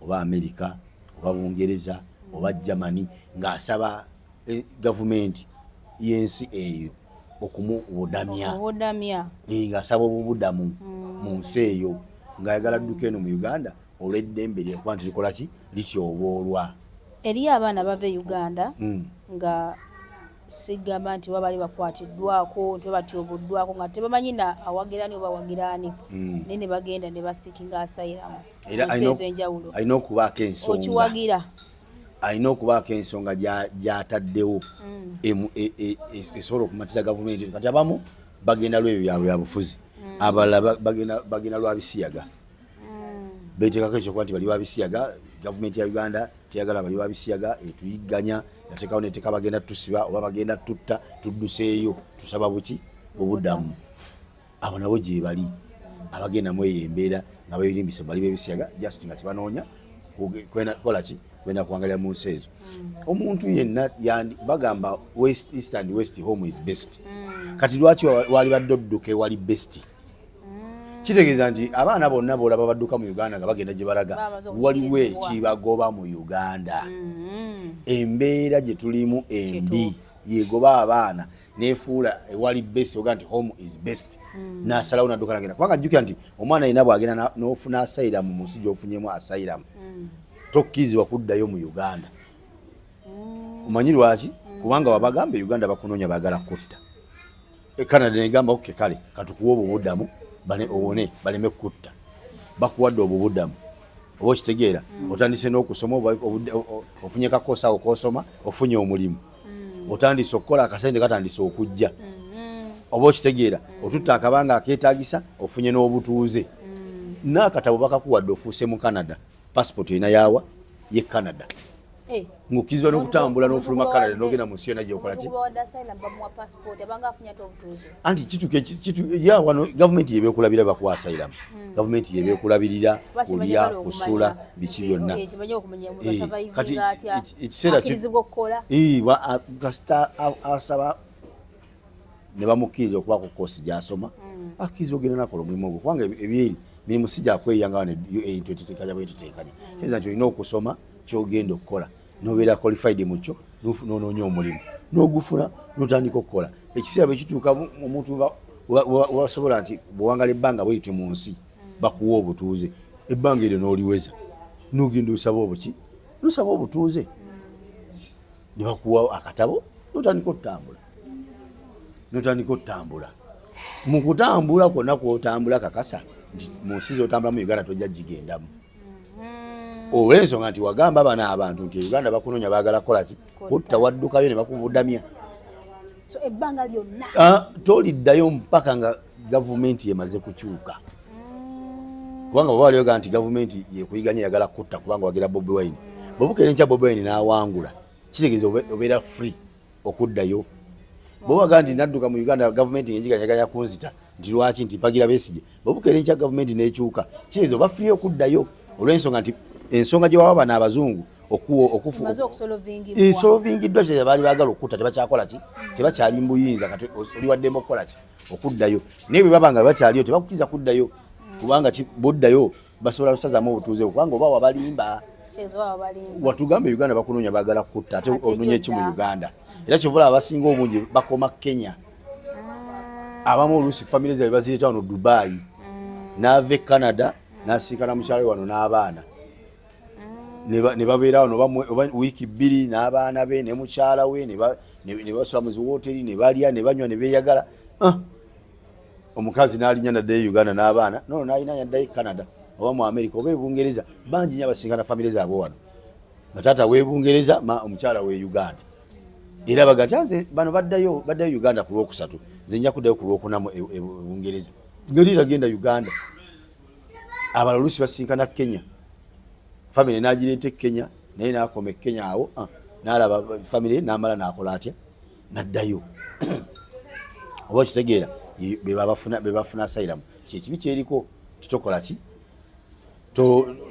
Speaker 1: oba America oba Bungereza oba Germany ng'asaba gavumenti y'ensi eyo okumubudamya ng'asaba obubudamu mu nsi eyo ng'ayagala adduka eno mu Uganda olw'eddembe lyekuba nti likola ki lityoboolwa
Speaker 3: eriyo abaana bava e Uganda nga sigamba nti babali bakwatiddwako nti batyoboddwako nga tebamanyi na awagirani oba wagirani naye ne bagenda ne basikinga asylum
Speaker 1: era alina okubaako ensonga
Speaker 3: okiwagira
Speaker 1: alina okubaako ensonga gy'ataddewo esobola okumatiza gavumenti kati abamu bagenda lw'ebyo bya bufuzi abalala bagenda lwa bisiyaga beetekako ekyokuba nti bali ba bisiyaga gavumenti ya Uganda teyagala bali ba bisiyaga etuyigganya yateekawo neteeka bagenda tusiba oba bagenda tutta tudduseeyo tusaba buki obuddamu abo nabo gye bali abagenda mu eyo embeera nga beerimbise bali b'ebisiyaga just nga kibanoonya kola ki kwenda kuwangalira mu nsi ezo omuntu yenna bagamba east and west home is best kati lwaki wali badde odduka ewali best kitegeeza nti abaana bonna bolaba badduka mu Uganda nga bagenda gye balaga waliwo ekibagoba mu Uganda. Embeera gye tulimu embi yegoba abaana nefuula ewali best oga nti home is best. Nasalawo nadduka nagenda kubanga jjukira nti omwana ayina bw'agenda n'ofuna asylum mu nsi gy'ofunyemu asylum tokkirizibwa kuddayo mu Uganda. Omanyi lwaki? Kubanga wabagamba Uganda bakunoonya baagala kutta. Canada negamba okke kale katukuwa obubuddamu owone baleme kutta. Bakuwadde obubuddamu oba okitegeera otandise n'okusoma ofunye kakosa okosoma ofunye omulimu otandise okukola akasente katandise okujja oba okitegeera otutta akabanga akeetaagisa ofunye n'obutuuze n'akatabo bakakuwadde ofuuse mu Canada passport erina yaawa ye Canada ng'okkirizibwa n'okutambula n'ofuluma Canada n'ogenda mu nsi yonna gy'okola ki anti kituuka wano gavumenti yebeekulabira bakuwa asylum gavumenti yebeekulabirira kulya kusula biki byonna kati ekiseera kasita asaba ne bamukkiriza okuba ku koosi gy'asoma akkiriza ogenda nakola omulimu ogwo kubanga ebyeri mirimu si gyakweyanga wano twetuteekanya bwetuteekanya kitegeeza nti olina okusoma kyogenda okukola nobeera qualified mukyo n'onoonya omulimu n'ogufuna n'otandika okukola ekiseera bwe kituuka omuntu wasobola nti bwewangala ebbanga bweyite mu nsi bakuwa obutuuze ebbanga eryo n'oliweza n'ogenda osaba obuki n'osaba obutuuze ne bakuwa akatabo n'otandika otambula mu kutambula kwonna kw'otambula kakasa nti mu nsi z'otambula mu Uganda tojja gigendamu olw'ensonga nti wagamba bana abantu nti Uganda bakunoonya baagala kola ki kutta waddukayo ne bakubudamya
Speaker 3: ebbanga lyonna
Speaker 1: toliddayo mpaka nga gavumenti emaze kukyuka kubanga baba walioga nti gavumenti yekuyiganya yagala kutta kubanga wagira Bobi Wine bw'obukeera enkya Bobi Wine n'awangula kitegeeza obeera free okuddayo bw'owaga nti nadduka mu Uganda gavumenti ng'egiganyaganya kunzita nti lwaki nti mpagira Besigye bw'obukeera enkya gavumenti n'ekyuka kitegeeza oba free okuddayo olw'ensonga nti ensonga gye waba bana abazungu okufusolovingiddwa kye baali baagala okutta tebakyakola ki tebakyali mbuyinza kati oli waddemu okukola ki okuddayo naye bwe baba nga bakyaliyo tebakukkiriza kuddayo kubanga boddayo basobola kusazaamu obutuuze kubanga oba wabalimba watugamba Uganda bakunoonya baagala kutta ate onoonya eki mu Uganda era kyovula abasinga obungi bakoma Kenya abamu oluusi famire zaabwe bazireeta wano Dubai n'ava e Canada n'asiikana mukyalo wano n'abaana ne babeera wano oba wiiki 2 n'abaana be ne mukyala we ne basula mu ziwooteri ne balya ne banywa ne beeyagala omukazi n'alinya naddayo Uganda n'abaana nono n'alina yaddayo Canada oba mu America oba Bungereza bangi nnyo abasinkana famire zaabwe wano nga taata w'e Bungereza omukyala w'e Uganda era baga nti bano baddayo Uganda ku lwokusatu nze nja kuddayo ku lwokuna e Bungereza ngeri tagenda Uganda abalala oluusi basinkana Kenya famire n'agireeta Kenya naye n'akoma Kenya awo n'alaba famire n'amala n'akola atya n'addayo oba kitegeera be bafuna asylum kyekibi kyeriko titokola ki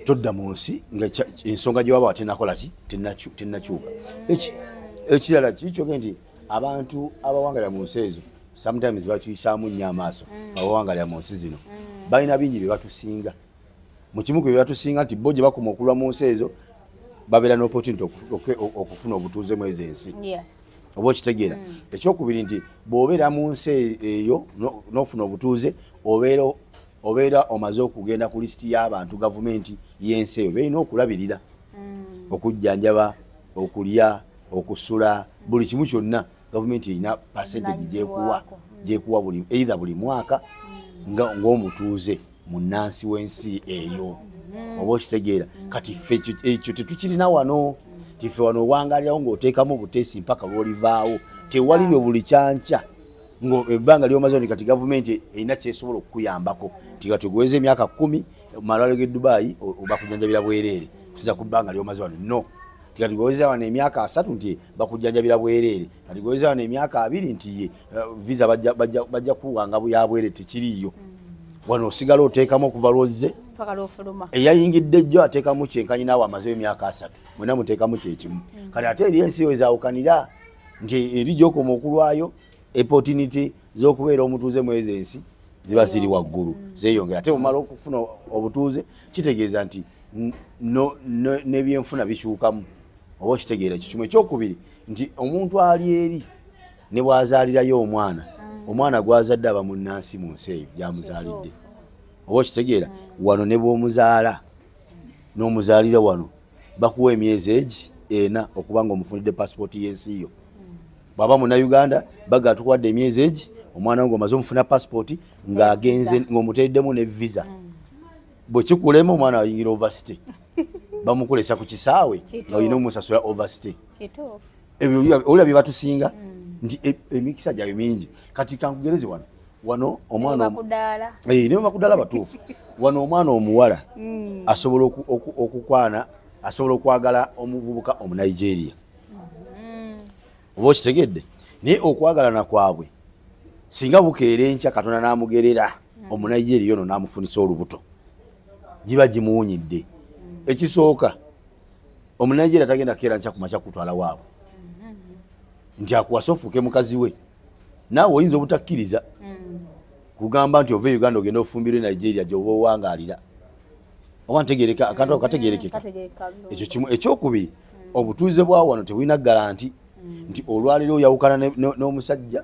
Speaker 1: todda mu nsi nga ensonga gye waba tenakola ki tennakyuka ekirala kikyoge nti abantu abawangalira mu nsi ezo sometimes batuyisaamu nnyo amaaso abawangalira mu nsi zino balina bingi bye batusinga mu kimu ku bye batusinga nti bo gye bakoma okulwa mu nsi ezo babeera n'opportunity okufuna obutuuze mu ezo ensi oba okitegeera ekyokubiri nti bw'obeera mu nsi eyo n'ofuna obutuuze obeera omaze okugenda ku lisiti y'abantu gavumenti y'ensi eyo beerina okulabirira okujjanjaba okulya okusula buli kimu kyonna gavumenti erina percentage gyekuwa buli mwaka ng'omutuuze munnansi w'ensi eyo oba okitegeera kati ffe ekyo tetukirina wano tife wano owangalirawo ng'oteekamu obuteesi mpaka lw'olivaawo tewalirwe buli kyankya ebbanga lyomaze kati gavumenti erina kyesobola okukuyambako tikati ogweza emyaka 10 malwaliro g'e Dubai bakujjanjabira bwereere kusiza ku bbanga lyomaze wano no tikati gweweza wano emyaka 3 nti bakujjanjabira bwereere kati gweweza wano emyaka 2 nti visa bajja kuwanga ya bwereere tekiriiyo wano osigala oteekamu okuva lwozze eyayingidde jjo ateekamu kyenkanyi naawe amazeyo emyaka 3 mwena muteekamu kyekimu kati ate eri ensi ezawukanira nti eri gy'okoma okulwayo opportunity z'okubeera omutuuze mu ezo ensi ziba ziri waggulu zeeyongera ate omala okufuna obutuuze kitegeeza nti n'ebyenfuna bikyukamu oba okitegeera ekyo kimu ekyokubiri nti omuntu ali eri ne bw'azaalirayo omwana gw'azadde aba munnansi mu nsi eyo gy'amuzaalidde oba okitegeera wano ne bw'omuzaala n'omuzaalira wano bakuwa emyezi egi 4 okuba nga omufunidde pasipooti y'ensi yo bw'aba munnayuganda baga tukuwadde emyezi egi omwana we ng'omaze omufuna pasipooti ng'agenze ng'omuteeddemu ne visa bwe kikulema omwana ayingira ovasite bamukolesa ku kisaawe nga olina omusasula ovasite ebyo olya bye batusinga nti emikisa gyabwe mingi kati kankugereze wano omwana ne bakuddala batuufu wano omwana omuwala asobola okukwana asobola okwagala omuvubuka omunigeria oba okitegedde naye okwagalana kwabwe singa bukeera enkya katonda n'amugerera omunigeria ono n'amufunisa olubuto giba gimuwunyidde ekisooka omunigeria tagenda keera nkya kumakya kutwala waabwe nti akuwasa ofuuke mukazi we naawe oyinza obutakkiriza kugamba nti ova uganda ogenda ofumbirwe nigeria gyoba owangaalira oba ntegereka akantu ako kategerekeka ekyo kimu ekyokubiri obutuuze bwa wano tebulina garanti nti olwaliro oyawukana n'omusajja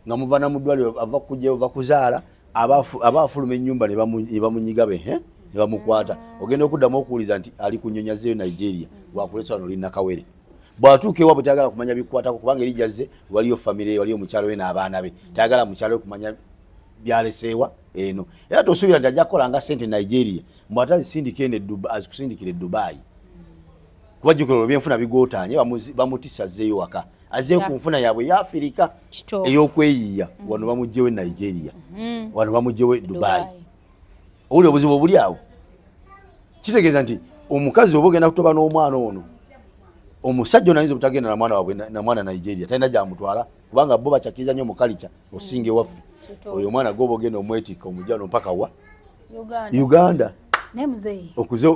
Speaker 1: nga muva mu ddwaliro ava kujja ova kuzaala aba afuluma ennyumba ne bamunyiga ne bamukwata ogenda okuddamu okuwuliza nti ali kunyonyazeeyo nigeria wakulesa wano olina kawere bw'atuuka ewa bwe tayagala kumanya bikwatako kubanga eri jazze waliyo famire waliyo mukyalo we n'abaana be tayagala mukyalo we kumanya byaleseewa eno era tosuubira nti ajja kukolanga sente nigeria mbw azikusindikira Dubai kuba jjukira olwo byenfuna bigootanye bamutisa azzeeyo waka azzeeyo ku nfuna yaabwe ya Afirika ey'okweyiiya wano bamugjewo e Nigeria wano bamugjewo e Dubai owuli obuzibu obuli awo kitegeeza nti omukazi oba ogenda kutoba n'omwana ono omusajja ono ayinza obutagenda na mwana waabwe na mwana Nigeria talina gyamutwala kubanga bo bakyakiriza nnyo mu kalica osinga ewaffe oyo omwana gwoba ogenda omwetikka omujjano mpaka wa Uganda okuze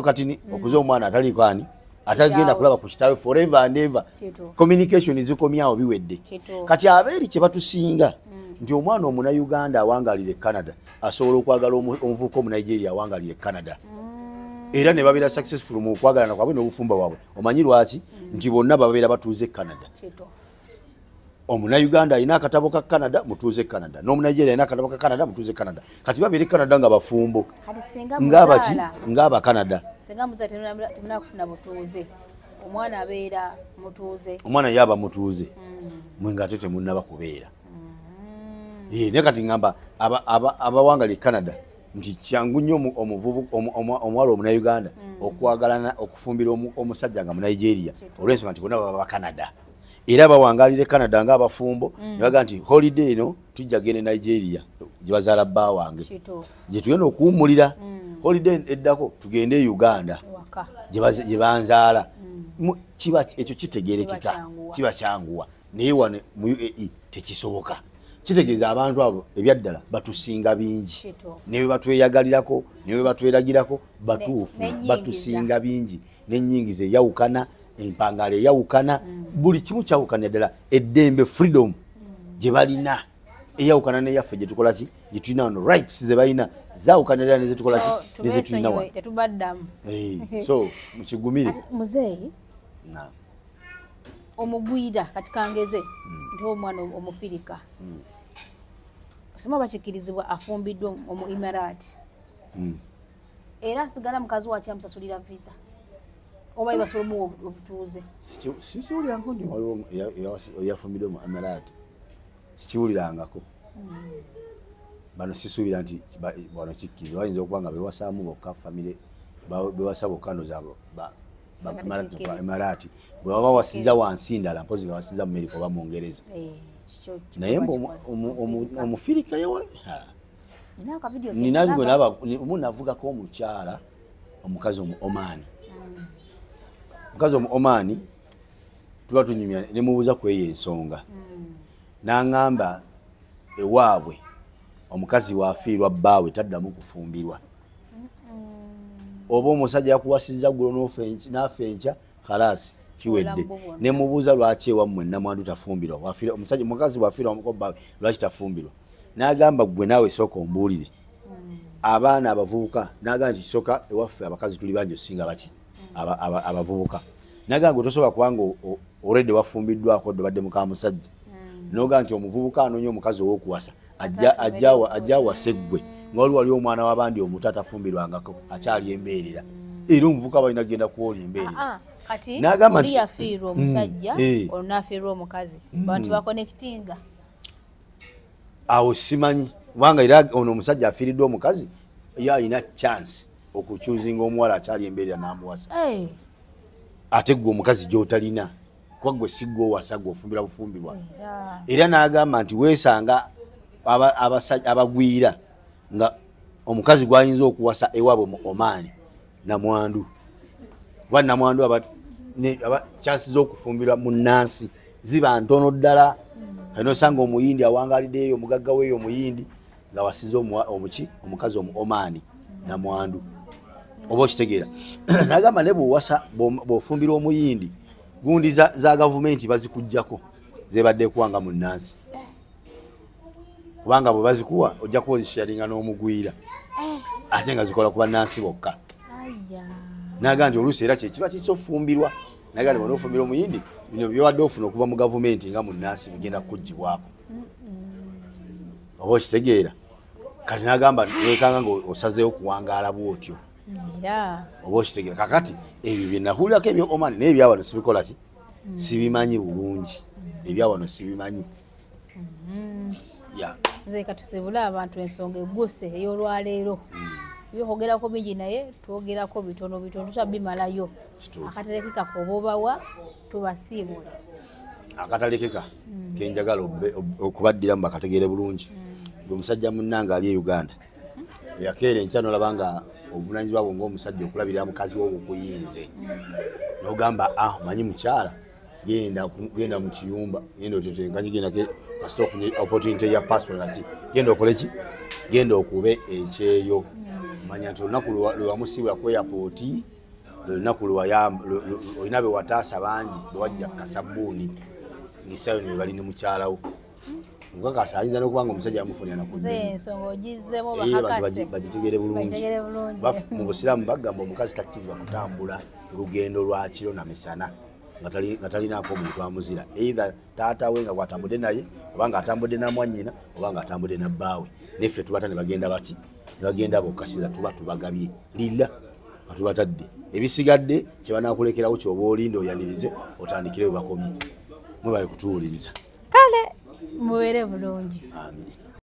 Speaker 1: kati okuze omwana ataliiko ani atagenda kulaba ku kitaawe forever and ever communication zikomyawo biwedde kati abeeri kye batusinga nti omwana omunayuganda awangaalira e Canada asobola okwagala omuvubuka omunigeria awangaalira e Canada era ne babeera successful mu okwagalana kwabwe n'obufumba bwabwe omanyi lwaki nti bonna babeera batuuze e Canada omunayuganda alina akatabo ka Canada mutuuze Canada n'omunigeria alina akatabo ka Canada mutuuze Canada kati babeera e Canada nga bafumbo ng'abaki ng'aba Canada
Speaker 3: singa muza temuna kufuna butuuze omwana abeera mutuuze
Speaker 1: omwana yaba mutuuze mwenga ate temunnaba kubeera naye kati ngamba abawangala e Canada nti kyangu nnyo omuwala omunayuganda okwagalana okufumbira omusajja nga Munigeria olw'ensonga nti bonna baba Canada era bawangaalira e Canada ng'abafumbo ne baga nti holiday eno tujja genda e Nigeria gye bazaala bba wange gye tugenda okuwummulira holiday eddako tugende e Uganda gye banzaala ekyo kitegeerekeka kiba kyanguwa naye wano mu UAE tekisoboka kitegeeza abantu abo ebyaddala batusinga bingi newe batweyagalirako newe batweragirako batuufu batusinga bingi n'ennyingiza eyawukana empangalo eyawukana buli kimu kyawukana ddala eddembe freedom gye balina eyawukana neyaffe gye tukola ki gye tulina wano rights ze balina zawukana ddala ne zetukola ki ne zetulina wano so mukigumire
Speaker 3: muzeeyi omugwira kati kangeze nti omwana omufirika osoma bakikirizibwa afumbiddwa omu Emirati era asigala mukazi wakye amusasulira visa oba ibasobola obutuuze
Speaker 1: sikiwulirangako nti waliwo yafumbiddwa mu Emirati sikiwulirangako bano sisuubira nti wano kikkiriza bayinza okuba nga bewasaamu bokka famire bewasa bokka ndozaabo Emirati bwe baba wasiza wansi ndala mpozi nga wasiza mu Amerika oba mu Ngereza naye omufirika yewe navugako omukyala omukazi omu Omani omukazi omu Omani tuba tunyumya ne mubuuza kweyo ensonga n'aŋŋamba ewaabwe omukazi waafiirwa bbaawe taddamu kufumbirwa oba omusajja yakuwasizza ggulo n'afa enkya khalaasi kiwedde ne mubuuza lwaki ewammwe namwandu tafumbirwa omukazi bwafiirwa bbaawe lwaki tafumbirwa n'agamba gwe naawe sooka ombuulire abaana abavubuka n'agamba nti kisooka ewaffe abakazi tuli bangi osinga baki abavubuka n'agamba gwe tosobola kubanga already wafumbiddwako dde badde muka musajja n'ogamba nti omuvubuka anoonya omukazi ow'okuwasa ajja wase ggwe nga wali omwana w'abandi omuto atafumbirwangako akyali embeerera era omuvubuka balina genda kuwola embeerera
Speaker 3: kati oli yafiirwa omusajja olunaafiirwa omukazi bantu bakonekitinga
Speaker 1: awo simanyi kubanga era ono omusajja afiiriddwa omukazi ye alina chance okukyuzinga omuwala akyali embeerera n'amuwasa ate gwe omukazi gy'otalina kuba gwe si gwe owasa gwe ofumbira bufumbirwa era n'agamba nti weesanga abagwira nga omukazi gwayinza okuwasa ewaabwe mu Oman namwandu kuba namwandu chansi z'okufumbirwa mu nnansi ziba ntono ddala nosanga omuyindi awangaliddeyo omugagga weeyo omuyindi nga wasize omukazi omu Oman namwandu oba okitegeera nagamba ne bwowasa bw'ofumbira omuyindi gundi za gavumenti bazikujjako zebadde kuwanga mu nnansi kubanga bwe bazikuwa ojja kuba ozisharinga n'omugwira ate nga zikola kuba nnansi bokka nagamba nti oluusi era kyekiba kisofumbirwa nagamba nti bw'onofumbira omuyindi bino byewadde ofuna okuva mu gavumenti nga mu nnansi bigenda kukugibwako oba okitegeera kati nagamba wekanga nga osazeewo kuwangaala bwotyo oba okitegeera kakati ebyo bye nahuulirako ebyo Oman naye ebyawano sibikola ki sibimanyi bulungi ebyawano sibimanyi
Speaker 3: nze katusibule abantu ensonga egguse ey'olwaleero byokogerako bingi naye twogerako bitono tutabimalayo akatalekeka koba obawa tubasiibule
Speaker 1: akatalekeka kenjagala okubaddiramu bakategeere bulungi omusajja munnange ali e Uganda yakeera enkya nolaba nga obuvunanyizibwa bwo ng'omusajja okulabirira mukazi wo bukuyinze n'ogamba manyi mukyala genda mu kiyumba genda otetenkanye genda kasita ofunye opportunity ya passport naki genda okole ki genda okube ekyeyo manya nti olunaku lwe wamusiibula ku airport olunaku olina be wataasa bangi bwe wajja kasabbuuni ngisayo ne bali ne mukyalawo mukakasa ayinza n'okubanga omusajja yamufunira bagitegeere bulungi mu busiraamu bagamba omukazi takkizibwa kutambula olugendo lwa kiro na misana nga talinaako omuntu amuzira either taata we nga bw'atambudde naye oba nga atambudde na mwannyina oba nga atambudde na bbaawe neffe tubata ne bagenda baki ne bagenda bokkasiza tuba tubagabye lilla batubatadde ebisigadde kyebanakulekerawo kyoba olinde oyanirize otandikire we bakomye mwebale kutuwuliriza
Speaker 3: kale mubeere bulungi.